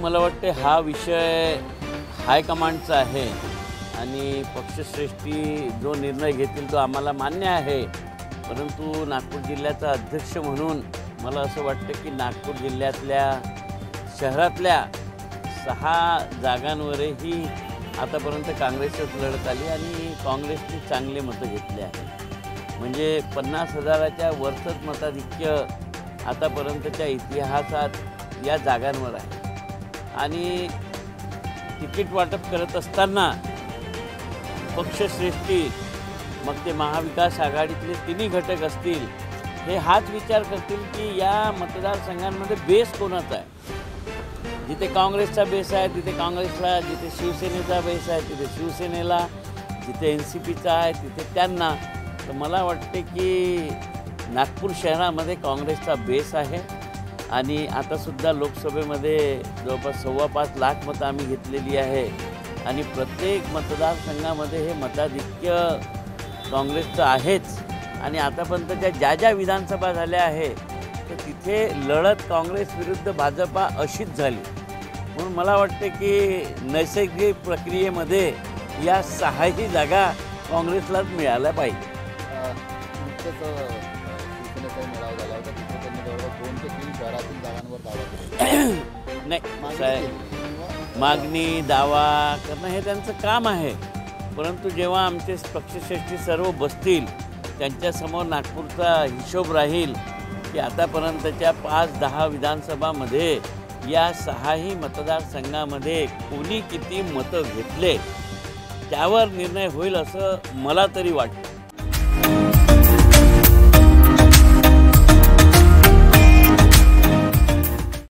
मला वाटते हा विषय हायकमांडचा आहे आणि पक्षश्रेष्ठी जो निर्णय घेतील तो आम्हाला मान्य आहे। परंतु नागपूर जिल्ह्याचा अध्यक्ष म्हणून मला असं वाटतं की नागपूर जिल्ह्यातल्या शहरातल्या 6 जागांवरही आतापर्यंत काँग्रेसच लढत आली आणि काँग्रेसने चांगले मतं घेतले आहे। म्हणजे 50,000च्या वरचंच मताधिक्य आतापर्यंतच्या इतिहासात या जागांवर आहे आणि तिकीट वाटप करत असताना पक्षश्रेष्ठी मग ते महाविकास आघाडीतले तिन्ही घटक असतील हे हाच विचार करतील की या मतदारसंघांमध्ये बेस कोणाचा आहे। जिथे काँग्रेसचा बेस आहे तिथे काँग्रेसला, जिथे शिवसेनेचा बेस आहे तिथे शिवसेनेला, जिथे NCPचा आहे तिथे त्यांना। तर मला वाटते की नागपूर शहरामध्ये काँग्रेसचा बेस आहे आणि आतासुद्धा लोकसभेमध्ये जवळपास 5.25 लाख मतं आम्ही घेतलेली आहे आणि प्रत्येक मतदारसंघामध्ये हे मताधिक्य काँग्रेसचं आहेच आणि आतापर्यंतच्या ज्या विधानसभा झाल्या आहे तर तिथे लढत काँग्रेस विरुद्ध भाजपा अशीच झाली। म्हणून मला वाटते की नैसर्गिक प्रक्रियेमध्ये या 6ही जागा काँग्रेसलाच मिळाल्या पाहिजे। नाही, मागणी दावा करणं हे त्यांचं काम आहे, परंतु जेव्हा आमचे पक्षश्रेष्ठी सर्व बसतील त्यांच्यासमोर नागपूरचा हिशोब राहील की आतापर्यंतच्या 5-10 विधानसभामध्ये या 6ही मतदारसंघामध्ये कोणी किती मतं घेतले त्यावर निर्णय होईल असं मला तरी वाटतं।